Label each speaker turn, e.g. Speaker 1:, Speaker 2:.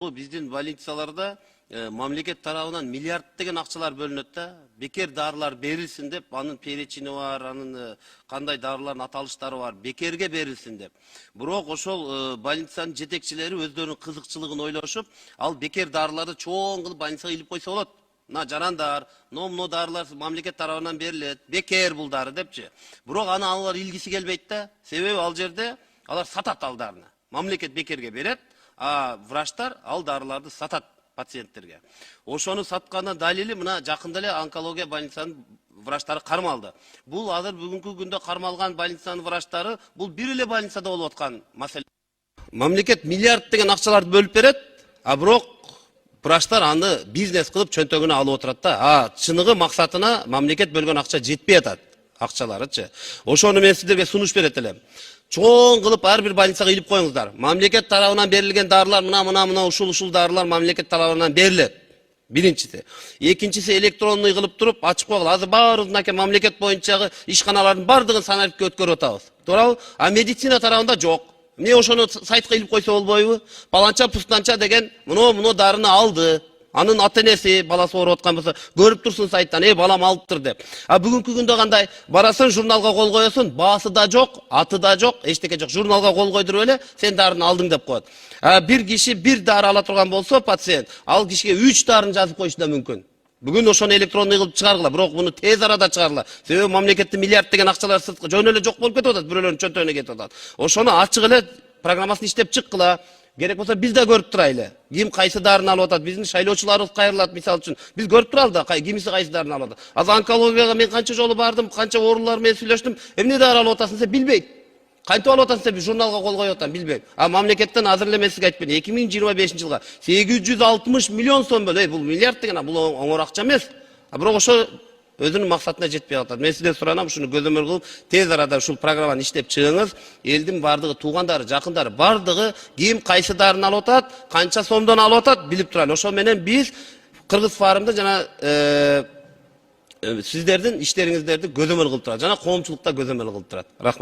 Speaker 1: Bu bizdin больницаларда мамлекет тарабынан миллиард деген акчалар бөлүнөт да. Бекер дарылар берилсин деп, анын перечини бар, анын кандай дарылардын аталыштары бар, бекерге берилсин деп. Бирок ошол больницанын жетекчилери өздөрүнүн кызыкчылыгын ойлошуп, ал бекер дарыларды чоң кылып больницага илип койсо болот. Мына жарандар, мына дарылар мамлекет тарабынан берилет, бекер бул дары депчи. Бирок аны алар илгиси келбейт да. Себеби ал жерде алар сатат ал дарыны. Мамлекет бекерге берет, а врачтар ал дарыларды сатат пациенттерге. Ошону сатканын далили мына жакында эле онкология больницанын врачтары кармалды. Бул азыр бүгүнкү күндө кармалган больницанын врачтары бул бир эле больницада болуп аткан маселе. Мамлекет миллиард деген акчаларды бөлүп берет, а бирок врачтар аны бизнес кылып чөнтөгүнө алып отурат да. А чыныгы максатына мамлекет бөлгөн акча жетпей атат. Акчаларычы. Ошону мен сиздерге сунуш берет элем. Чоң кылып ар бир больницага илип коюңуздар. Мамлекет тарабынан берилген дарылар мына ушул дарылар мамлекет тарабынан берилет. Биринчиси. Экинчиси электронный кылып туруп ачып койгула. Азыр баарыбызнаке мамлекет боюнчагы ишканалардын бардыгын саналипке өткөрүп атабыз. Туурабы? А медицина тарабында жок. Эмне ошону сайтка илип койсо болбойбу? Паланча пустанча деген муну дарыны алды. Анын ата-энеси баласы ооруп аткан болсо көрүп турсун сайттан, балам алыптыр деп. А бүгүнкү күндө кандай? Барасың, журналга кол коесуң, баасы да жок, аты да жок, эчтеке жок. Журналга кол койдуруп эле сен дарыны алдың деп коет. Бир киши бир дары ала турган болсо пациент, ал кишиге 3 дарыны жазып коюшу да мүмкүн. Бүгүн ошону электронный кылып чыгаргыла, бирок муну тез арада чыгаргыла. Себеби мамлекеттин миллиард деген акчалар сыртка жөн эле жок болуп кетип атат, бирөөлөрүнүн чөнтөгүнө кетип атат. Ошону ачык эле программасын иштеп чыккыла. Керек болса biz de görüp turaylı. Kim kaysı darını alıp atat, bizim şaylauçularımız kayırlat misal üçün. Biz görüp turalım da kimisi kaysı darını alıp atat. Az onkologiyaga men kança jolu bardım, kança oğrular men söyleştim. Emne darı alıp atasın sen bilbeyt. Kayıntı alıp atasın sen bir jurnalga kol koyup atan bilbeyt. Mamleketten hazırlemesi aytpayın. 2025 yılga 860 milyon son bölü. Bu milyard degen, bu oңор акча эмес. Бирок ошо өзүнүн максатына жетпей атат. Мен сизден суранам, ушуну көзөмөл кылып, тез арада ушул программаны иштеп чыгыңыз. Элдин бардыгы, туугандары, жакындары бардыгы ким кайсы дарыны алып атат, канча сомдон алып атат, билип турайлы. Ошол менен биз Кыргыз фарымда жана сиздердин иштериңиздерди көзөмөл кылып турат. Жана коомчулукта көзөмөл кылып турат. Рахмат.